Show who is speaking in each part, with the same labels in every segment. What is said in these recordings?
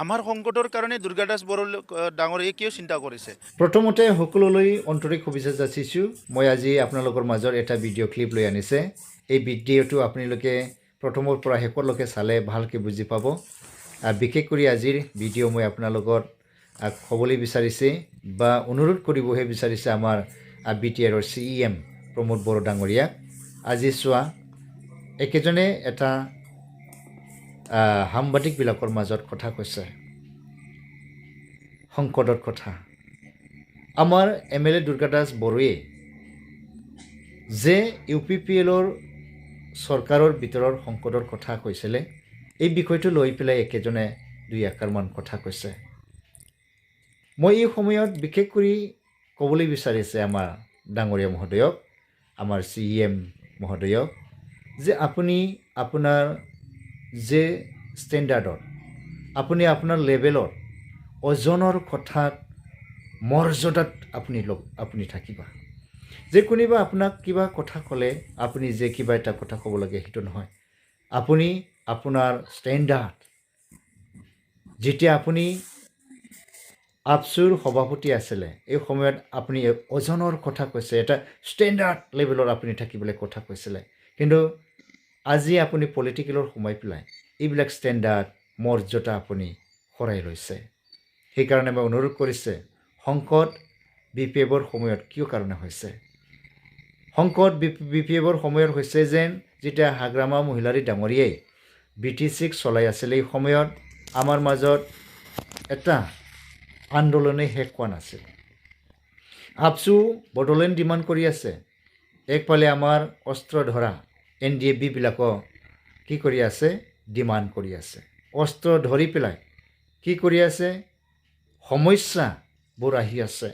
Speaker 1: আমাৰ সংকটৰ কাৰণে দুৰ্গাদাস বড়ো ডাঙৰীয়ে কিয় চিন্তা কৰিছে?
Speaker 2: প্ৰথমতে সকলোলৈ আন্তৰিক শুভেচ্ছা যাচিছোঁ। মই আজি আপোনালোকৰ মাজত এটা ভিডিঅ' ক্লিপ লৈ আনিছে। এই ভিডিঅ'টো আপোনালোকে প্ৰথমৰ পৰা শেষলৈকে চালে ভালকৈ বুজি পাব। বিশেষ কৰি আজিৰ ভিডিঅ' মই আপোনালোকৰ ক'বলৈ বিচাৰিছে বা অনুৰোধ কৰিবহে বিচাৰিছে আমাৰ BTRৰ CEM প্ৰমোদ বড়ো ডাঙৰীয়াক। আজি চোৱা, একেজনে এটা সাংবাদিকবিলাকৰ মাজত কথা কৈছে, সংকটৰ কথা। আমাৰ MLA দুৰ্গাদাস বড়োৱে যে UPPLৰ চৰকাৰৰ ভিতৰৰ সংকটৰ কথা কৈছিলে, এই বিষয়টো লৈ পেলাই একেজনে দুই এষাৰমান কথা কৈছে। মই এই সময়ত বিশেষ কৰি ক'বলৈ বিচাৰিছে আমাৰ ডাঙৰীয়া মহোদয়ক, আমাৰ CEM মহোদয়ক, যে আপুনি আপোনাৰ যে ষ্টেণ্ডাৰ্ডত, আপুনি আপোনাৰ লেভেলৰ ওজনৰ কথাত মৰ্যাদাত আপুনি থাকিবা। যে কোনোবা আপোনাক কিবা কথা ক'লে আপুনি যে কিবা এটা কথা ক'ব লাগে সেইটো নহয়। আপুনি আপোনাৰ ষ্টেণ্ডাৰ্ড, যেতিয়া আপুনি আপচুৰ সভাপতি আছিলে এই সময়ত আপুনি ওজনৰ কথা কৈছে, এটা ষ্টেণ্ডাৰ্ড লেভেলৰ আপুনি থাকিবলৈ কথা কৈছিলে। কিন্তু আজি আপুনি পলিটিকেলৰ সোমাই পেলাই এইবিলাক ষ্টেণ্ডাৰ্ড মৰ্যাদা আপুনি হৰাই লৈছে। সেইকাৰণে মই অনুৰোধ কৰিছে, সংকট BPFৰ সময়ত কিয় কাৰণে হৈছে? সংকট BPFৰ সময়ত হৈছে যেন যেতিয়া হাগ্ৰামা মহিলাৰী ডাঙৰীয়াই BT6 চলাই আছিলে, এই সময়ত আমাৰ মাজত এটা আন্দোলনে শেষ হোৱা নাছিল। আপচু বড়োলেণ্ড ডিমাণ্ড কৰি আছে। একফালে আমাৰ অস্ত্ৰ ধৰা NDFB-বিলাকক কি কৰি আছে? ডিমাণ্ড কৰি আছে। অস্ত্ৰ ধৰি পেলাই কি কৰি আছে? সমস্যাবোৰ আহি আছে,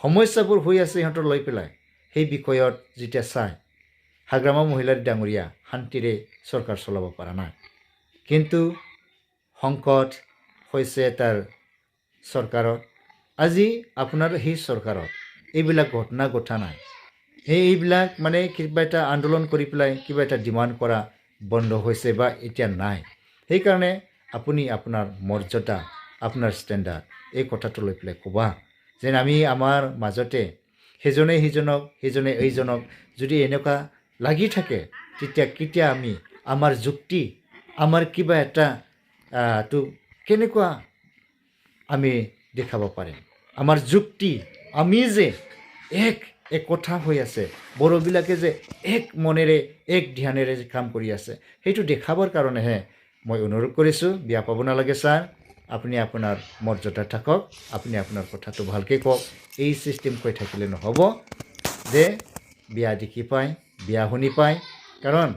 Speaker 2: সমস্যাবোৰ হৈ আছে সিহঁতৰ লৈ পেলাই। সেই বিষয়ত যেতিয়া চাই, হাগ্ৰামা মহিলাৰ ডাঙৰীয়া শান্তিৰে চৰকাৰ চলাব পৰা নাই। কিন্তু সংকট হৈছে তাৰ চৰকাৰত। আজি আপোনাৰ সেই চৰকাৰত এইবিলাক ঘটনা ঘটা নাই। এইবিলাক মানে কিবা এটা আন্দোলন কৰি পেলাই কিবা এটা ডিমাণ্ড কৰা বন্ধ হৈছে বা এতিয়া নাই। সেইকাৰণে আপুনি আপোনাৰ মৰ্যাদা, আপোনাৰ ষ্টেণ্ডাৰ্ড এই কথাটো লৈ পেলাই ক'বা যেন আমি আমাৰ মাজতে সেইজনে সিজনক, সেইজনে এইজনক যদি এনেকুৱা লাগি থাকে, তেতিয়া কেতিয়া আমি আমাৰ যুক্তি, আমাৰ কিবা এটা কেনেকুৱা আমি দেখাব পাৰিম? আমাৰ যুক্তি, আমি যে এক কথা হৈ আছে, বড়োবিলাকে যে এক মনেৰে এক ধ্যানেৰে কাম কৰি আছে, সেইটো দেখাবৰ কাৰণেহে মই অনুৰোধ কৰিছোঁ। বেয়া পাব নালাগে ছাৰ, আপুনি আপোনাৰ মৰ্যাদা থাকক, আপুনি আপোনাৰ কথাটো ভালকৈ কওক। এই চিষ্টেম কৈ থাকিলে নহ'ব যে বেয়া দেখি পায়, বেয়া শুনি পায়। কাৰণ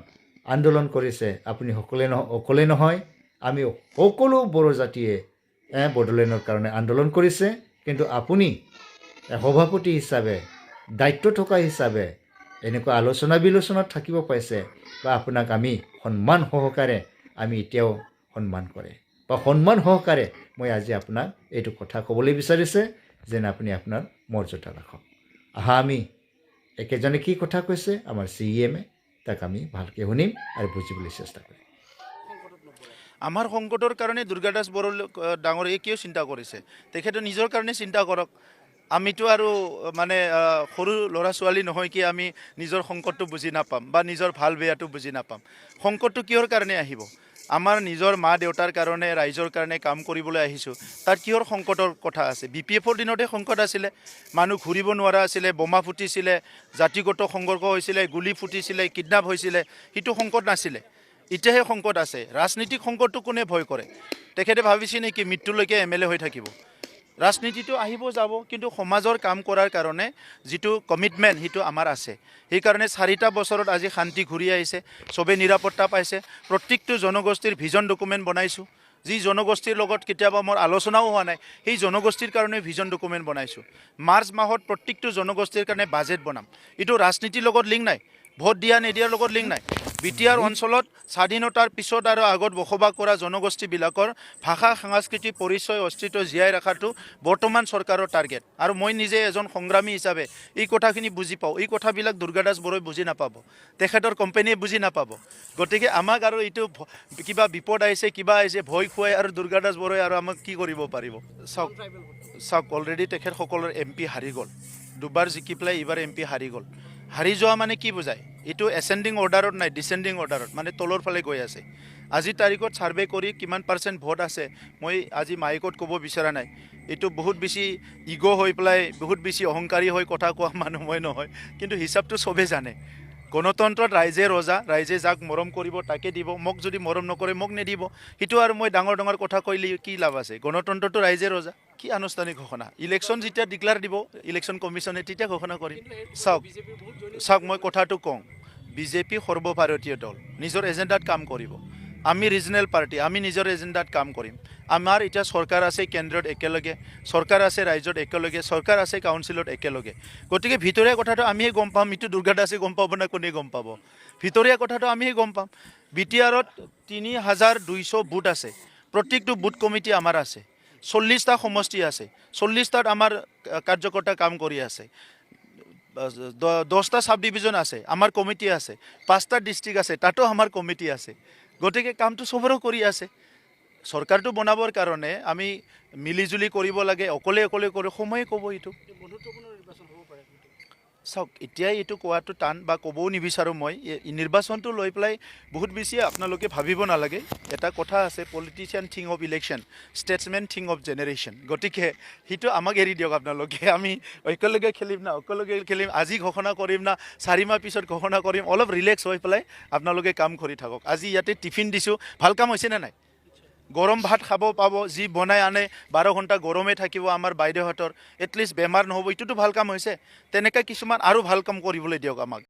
Speaker 2: আন্দোলন কৰিছে আপুনি অকলে নহয়, আমি সকলো বড়ো জাতিয়ে বড়োলেণ্ডৰ কাৰণে আন্দোলন কৰিছে। কিন্তু আপুনি সভাপতি হিচাপে, দায়িত্ব থকা হিচাপে এনেকুৱা আলোচনা বিলোচনাত থাকিব পাইছে বা আপোনাক আমি সন্মান সহকাৰে আমি এতিয়াও সন্মান কৰে বা সন্মান সহকাৰে মই আজি আপোনাক এইটো কথা ক'বলৈ বিচাৰিছে যেন আপুনি আপোনাৰ মৰ্যাদা ৰাখক। আমি একেজনে কি কথা কৈছে আমাৰ CEMে, তাক আমি ভালকৈ শুনিম আৰু বুজিবলৈ চেষ্টা কৰিম।
Speaker 1: আমাৰ সংকটৰ কাৰণে দুৰ্গাদাস বড়ো ডাঙৰীয়ে কিয় চিন্তা কৰিছে? তেখেতে নিজৰ কাৰণে চিন্তা কৰক। আমিতো আৰু মানে সৰু ল'ৰা ছোৱালী নহয় কি আমি নিজৰ সংকটটো বুজি নাপাম বা নিজৰ ভাল বেয়াটো বুজি নাপাম। সংকটটো কিহৰ কাৰণে আহিব? আমাৰ নিজৰ মা দেউতাৰ কাৰণে, ৰাইজৰ কাৰণে কাম কৰিবলৈ আহিছোঁ, তাত কিহৰ সংকটৰ কথা আছে? BPFৰ দিনতে সংকট আছিলে, মানুহ ঘূৰিব নোৱাৰা আছিলে, বোমা ফুটিছিলে, জাতিগত সংঘৰ্ষ হৈছিলে, গুলি ফুটিছিলে, কিডনেপ হৈছিলে, সেইটো সংকট নাছিলে। এতিয়াহে সংকট আছে। ৰাজনীতিক সংকটটো কোনে ভয় কৰে? তেখেতে ভাবিছে নেকি মৃত্যুলৈকে MLA হৈ থাকিব? ৰাজনীতিটো আহিব যাব, কিন্তু সমাজৰ কাম কৰাৰ কাৰণে যিটো কমিটমেণ্ট সেইটো আমাৰ আছে। সেইকাৰণে 4টা বছৰত আজি শান্তি ঘূৰি আহিছে, চবেই নিৰাপত্তা পাইছে। প্ৰত্যেকটো জনগোষ্ঠীৰ ভিজন ডকুমেণ্ট বনাইছোঁ। যি জনগোষ্ঠীৰ লগত কেতিয়াবা মোৰ আলোচনাও হোৱা নাই, সেই জনগোষ্ঠীৰ কাৰণে ভিজন ডকুমেণ্ট বনাইছোঁ। মাৰ্চ মাহত প্ৰত্যেকটো জনগোষ্ঠীৰ কাৰণে বাজেট বনাম। এইটো ৰাজনীতিৰ লগত লিংক নাই, ভোট দিয়া নিদিয়াৰ লগত লিংক নাই। বিটিআৰ অঞ্চলত স্বাধীনতাৰ পিছত আৰু আগত বসবাস কৰা জনগোষ্ঠীবিলাকৰ ভাষা সাংস্কৃতিক পৰিচয় অস্তিত্ব জীয়াই ৰখাটো বৰ্তমান চৰকাৰৰ টাৰ্গেট আৰু মই নিজে এজন সংগ্ৰামী হিচাপে এই কথাখিনি বুজি পাওঁ এই কথাবিলাক দুৰ্গা দাস বড়োই বুজি নাপাব তেখেতৰ কোম্পানীয়ে বুজি নাপাব গতিকে আমাক আৰু এইটো কিবা বিপদ আহিছে কিবা আহিছে ভয় খুৱাই আৰু দুৰ্গা দাস বড়োই আৰু আমাক কি কৰিব পাৰিব চাওক অলৰেডি তেখেতসকলৰ MP হাৰি গ'ল দুবাৰ জিকি পেলাই এইবাৰ MP হাৰি গ'ল হাৰি যোৱা মানে কি বুজায় এইটো এচেণ্ডিং অৰ্ডাৰত নাই ডিচেণ্ডিং অৰ্ডাৰত মানে তলৰ ফালে গৈ আছে আজি তাৰিখত ছাৰ্ভে কৰি কিমান % ভোট আছে মই আজি মাইকত ক'ব বিচৰা নাই এইটো বহুত বেছি ইগ' হৈ পেলাই বহুত বেছি অহংকাৰী হৈ কথা কোৱা মানুহ মই নহয় কিন্তু হিচাপটো চবেই জানে গণতন্ত্ৰত ৰাইজে ৰজা ৰাইজে যাক মৰম কৰিব তাকে দিব মোক যদি মৰম নকৰে মোক নিদিব সেইটো আৰু মই ডাঙৰ ডাঙৰ কথা কৈলে কি লাভ আছে গণতন্ত্ৰটো ৰাইজে ৰজা কি আনুষ্ঠানিক ঘোষণা ইলেকশ্যন যেতিয়া ডিক্লেয়াৰ দিব ইলেকশ্যন কমিশ্যনে তেতিয়া ঘোষণা কৰিম চাওক মই কথাটো কওঁ বিজেপি সৰ্বভাৰতীয় দল নিজৰ এজেণ্ডাত কাম কৰিব আমি ৰিজনেল পাৰ্টি আমি নিজৰ এজেণ্ডাত কাম কৰিম আমাৰ এতিয়া চৰকাৰ আছে কেন্দ্ৰত একেলগে চৰকাৰ আছে ৰাজ্যত একেলগে চৰকাৰ আছে কাউন্সিলত একেলগে গতিকে ভিতৰীয়া কথাটো আমিহে গম পাম এইটো দুৰ্গা দাসে গম পাব না কোনে গম পাব ভিতৰীয়া কথাটো আমিহে গম পাম বিটিআৰত ৩,২০০ বুথ আছে প্ৰত্যেকটো বুথ কমিটি আমাৰ আছে 40টা সমষ্টি আছে 40টাত আমাৰ কাৰ্যকৰ্তা কাম কৰি আছে 10টা সাব ডিভিজন আছে আমাৰ কমিটি আছে 5টা ডিষ্ট্ৰিক্ট আছে তাতো আমাৰ কমিটি আছে গতিকে কামটো চবৰে কৰি আছে চৰকাৰটো বনাবৰ কাৰণে আমি মিলিজুলি কৰিব লাগে অকলে অকলে কৰি সময়ে ক'ব এইটো চাওক এতিয়াই এইটো কোৱাটো টান বা ক'বও নিবিচাৰোঁ মই নিৰ্বাচনটো লৈ পেলাই বহুত বেছি আপোনালোকে ভাবিব নালাগে এটা কথা আছে politician thing of election Statesman thing of generation গতিকে সেইটো আমাক এৰি দিয়ক আপোনালোকে আমি একেলগে খেলিম না একেলগে খেলিম আজি ঘোষণা কৰিম না 4 মাহ পিছত ঘোষণা কৰিম অলপ ৰিলেক্স হৈ পেলাই আপোনালোকে কাম কৰি থাকক আজি ইয়াতে টিফিন দিছোঁ ভাল কাম হৈছেনে নাই গৰম ভাত খাব পাব যি বনাই আনে 12 ঘণ্টা গৰমে থাকিব আমাৰ বাইদেউহঁতৰ এটলিষ্ট বেমাৰ নহ'ব এইটোতো ভাল কাম হৈছে তেনেকৈ কিছুমান আৰু ভাল কাম কৰিবলৈ দিয়ক আমাক